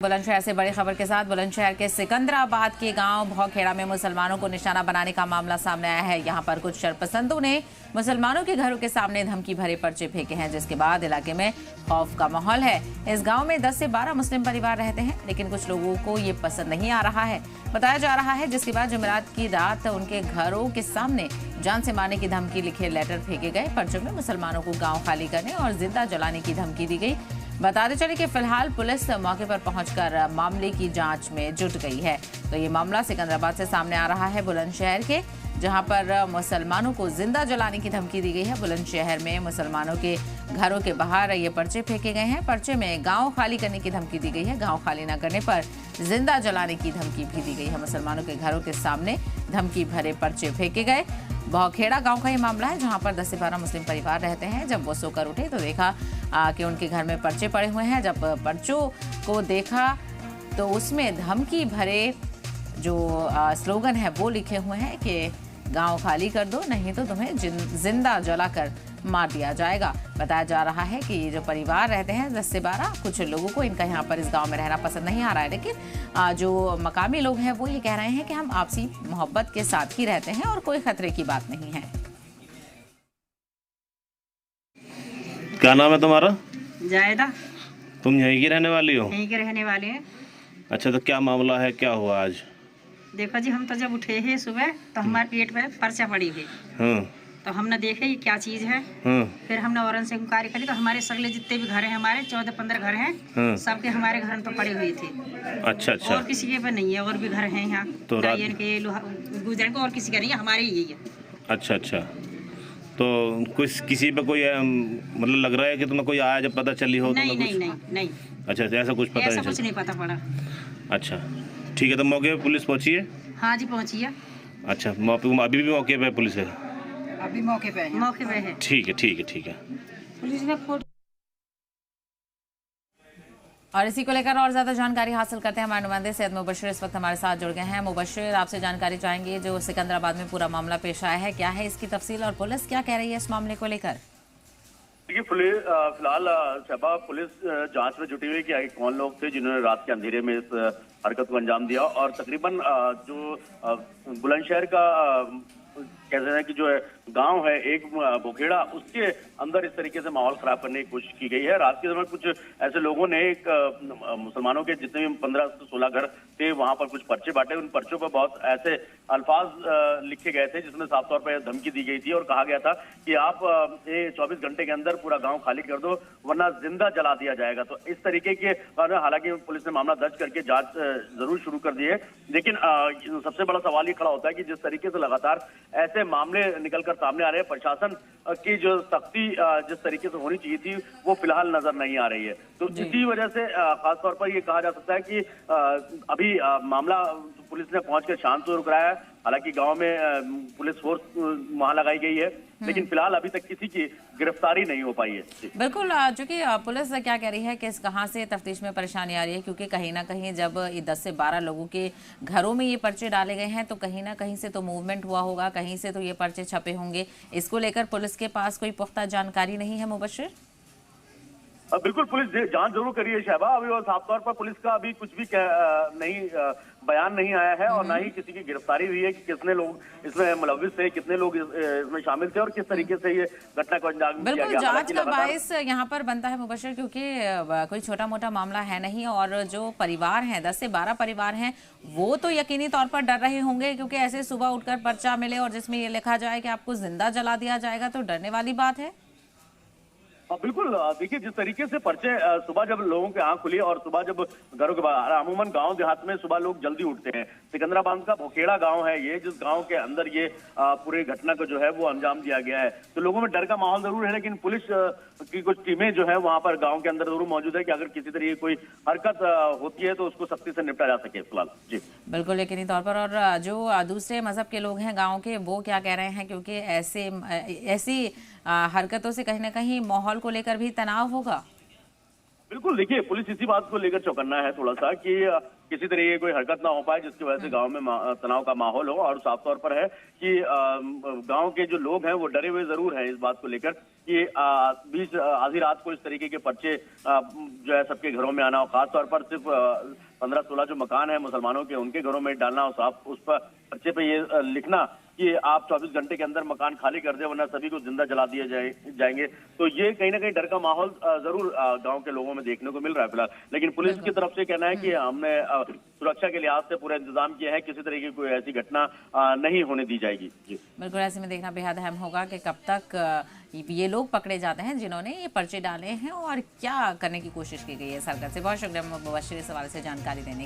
बुलंदशहर से बड़ी खबर के साथ बुलंदशहर के सिकंदराबाद के गांव भौखेड़ा में मुसलमानों को निशाना बनाने का मामला सामने आया है। यहां पर कुछ शरपसंदों ने मुसलमानों के घरों के सामने धमकी भरे पर्चे फेंके हैं, जिसके बाद इलाके में खौफ का माहौल है। इस गांव में 10 से 12 मुस्लिम परिवार रहते हैं, लेकिन कुछ लोगों को ये पसंद नहीं आ रहा है। बताया जा रहा है जिसके बाद जुमेरात की रात उनके घरों के सामने जान से मारने की धमकी लिखे लेटर फेंके गए। पर्चों में मुसलमानों को गाँव खाली करने और जिंदा जलाने की धमकी दी गई। बताते चले कि फिलहाल पुलिस मौके पर पहुंचकर मामले की जांच में जुट गई है। तो ये मामला सिकंदराबाद से सामने आ रहा है, बुलंदशहर के, जहां पर मुसलमानों को जिंदा जलाने की धमकी दी गई है। बुलंदशहर में मुसलमानों के घरों के बाहर ये पर्चे फेंके गए हैं। पर्चे में गांव खाली करने की धमकी दी गई है। गांव खाली न करने पर जिंदा जलाने की धमकी भी दी गई है। मुसलमानों के घरों के सामने धमकी भरे पर्चे फेंके गए। भौखेड़ा गांव का ये मामला है, जहां पर 10 से 12 मुस्लिम परिवार रहते हैं। जब वो सोकर उठे तो देखा कि उनके घर में पर्चे पड़े हुए हैं। जब पर्चों को देखा तो उसमें धमकी भरे जो स्लोगन है वो लिखे हुए हैं कि गांव खाली कर दो, नहीं तो तुम्हें जिंदा जलाकर मार दिया जाएगा। बताया जा रहा है कि ये जो परिवार रहते हैं 10 से 12, कुछ लोगों को इनका यहाँ पर इस गांव में रहना पसंद नहीं आ रहा है, लेकिन जो मकामी लोग हैं वो ये कह रहे हैं कि हम आपसी मोहब्बत के साथ ही रहते हैं और कोई खतरे की बात नहीं है। क्या नाम है तुम्हारा? जायदा। तुम यहीं की रहने वाली हो? यहीं के रहने वाले हैं। अच्छा, तो क्या मामला है, क्या हुआ आज? देखो जी, हम तो जब उठे हैं सुबह तो हमारे पेट पे पर्चा पड़ी हुई। हाँ। तो हमने देखे ये क्या चीज है। हाँ। फिर हमने औरन से इंक्वायरी करी तो हमारे सगले जितने भी घर हैं, हमारे 14-15 घर हैं। हाँ। सबके हमारे घर पर पड़ी हुई थी। अच्छा अच्छा। और किसी के पे नहीं है, और भी घर हैं यहाँ तो नारियल के, गुजर के, और किसी का नहीं है, हमारे ही है। अच्छा अच्छा। तो कुछ किसी पे कोई मतलब लग रहा है कि तुम्हें कोई आया जब पता चली हो? नहीं नहीं नहीं नहीं। अच्छा, तो ऐसा कुछ पता ऐसा नहीं कुछ नहीं पता पड़ा। अच्छा ठीक है, तो मौके पे पुलिस पहुंची है? हाँ जी, पहुंची है। अच्छा, अभी भी मौके पे पुलिस है? अभी मौके पे है। मौके पे है। ठीक है ठीक है ठीक है। पुलिस ने और इसी को लेकर और ज्यादा जानकारी हासिल करते हैं। हमारे नुमाइंदे सैयद मुबशिर इस वक्त हमारे साथ जुड़ गए हैं। मुबशिर, आपसे जानकारी चाहेंगे, जो सिकंदराबाद में पूरा मामला पेश आया है, क्या है इसकी तफसील और पुलिस क्या कह रही है इस मामले को लेकर? देखिए, फिलहाल शहबा पुलिस जांच में जुटी हुई कि कौन लोग थे जिन्होंने रात के अंधेरे में इस हरकत को अंजाम दिया। और तकरीबन जो बुलंदशहर का कहते हैं कि जो है गांव है एक भौखेड़ा, उसके अंदर इस तरीके से माहौल खराब करने की कोशिश की गई है। रात के समय कुछ ऐसे लोगों ने एक मुसलमानों के जितने भी 15 से 16 घर थे वहां पर कुछ पर्चे बांटे। उन पर्चों पर बहुत ऐसे अल्फाज लिखे गए थे जिसमें साफ तौर पर धमकी दी गई थी और कहा गया था कि आप ये 24 घंटे के अंदर पूरा गांव खाली कर दो वरना जिंदा जला दिया जाएगा। तो इस तरीके के, हालांकि पुलिस ने मामला दर्ज करके जांच जरूर शुरू कर दी है, लेकिन सबसे बड़ा सवाल ये खड़ा होता है कि जिस तरीके से लगातार ऐसे मामले निकलकर सामने आ रहे हैं, प्रशासन की जो सख्ती जिस तरीके से होनी चाहिए थी वो फिलहाल नजर नहीं आ रही है। तो इसी वजह से खास तौर पर ये कहा जा सकता है कि अभी मामला पुलिस ने पहुंचकर शांत रुक रहा है। हालांकि गांव में पुलिस फोर्स वहां लगाई गई है, लेकिन फिलहाल अभी तक किसी की गिरफ्तारी नहीं हो पाई है। बिल्कुल, चूंकि पुलिस क्या कह रही है कि कहां से तफ्तीश में परेशानी आ रही है, क्योंकि कहीं ना कहीं जब 10 से 12 लोगों के घरों में ये पर्चे डाले गए हैं तो कहीं ना कहीं से तो मूवमेंट हुआ होगा, कहीं से तो ये पर्चे छपे होंगे। इसको लेकर पुलिस के पास कोई पुख्ता जानकारी नहीं है मुबशिर? बिल्कुल, पुलिस जांच जरूर करी है शहबा। अभी और साफ तौर पर पुलिस का अभी कुछ भी नहीं बयान नहीं आया है और ना ही किसी की गिरफ्तारी हुई है कि कितने लोग इसमें मुलविस थे, कितने लोग इसमें शामिल थे और किस तरीके से ये घटना को अंजाम दिया गया। बिल्कुल, जांच का बायस यहाँ पर बनता है मुबशिर, क्योंकि कोई छोटा मोटा मामला है नहीं। और जो परिवार हैं, 10 से 12 परिवार हैं, वो तो यकीनी तौर पर डर रहे होंगे, क्योंकि ऐसे सुबह उठकर पर्चा मिले और जिसमें ये लिखा जाए कि आपको जिंदा जला दिया जाएगा, तो डरने वाली बात है। बिल्कुल, देखिए जिस तरीके से पर्चे सुबह जब लोगों की आंख खुली और सुबह जब घरों के बाहर, अमूमन गांव देहात में सुबह लोग जल्दी उठते हैं। सिकंदराबाद का भौखेड़ा गांव है ये, जिस गांव के अंदर ये पूरी घटना को जो है वो अंजाम दिया गया है। तो लोगों में डर का माहौल जरूर है, लेकिन पुलिस की कुछ टीमें जो है वहां पर गाँव के अंदर जरूर मौजूद है कि अगर किसी तरीके कोई हरकत होती है तो उसको सख्ती से निपटा जा सके। फिलहाल जी बिल्कुल यकीनी तौर पर। और जो दूसरे मजहब के लोग हैं गाँव के, वो क्या कह रहे हैं, क्योंकि ऐसी हरकतों से कहीं ना कहीं माहौल को लेकर भी तनाव होगा? बिल्कुल, देखिए पुलिस इसी बात को लेकर चौकन्ना है थोड़ा सा कि किसी तरह की कोई हरकत ना हो पाए जिसकी वजह से गांव में तनाव का माहौल हो। और साफ तौर पर है कि गांव के जो लोग हैं वो डरे हुए जरूर हैं इस बात को लेकर कि बीच आधी रात को इस तरीके के पर्चे जो है सबके घरों में आना हो, खासतौर पर सिर्फ 15-16 जो मकान है मुसलमानों के उनके घरों में डालना हो साफ, उस पर पर्चे पे ये लिखना कि आप 24 घंटे के अंदर मकान खाली कर दे वरना सभी को जिंदा जला दिए जाएंगे। तो ये कहीं ना कहीं डर का माहौल जरूर गांव के लोगों में देखने को मिल रहा है फिलहाल। लेकिन पुलिस की तरफ से कहना है कि हमने सुरक्षा के लिहाज से पूरा इंतजाम किया है, किसी तरह की कोई ऐसी घटना नहीं होने दी जाएगी। जी बिल्कुल, ऐसे में देखना बेहद अहम होगा कि कब तक ये लोग पकड़े जाते हैं जिन्होंने ये पर्चे डाले हैं और क्या करने की कोशिश की गई है सरकार से। बहुत शुक्रिया मुबश्शिर इस हवाले से जानकारी देने के लिए।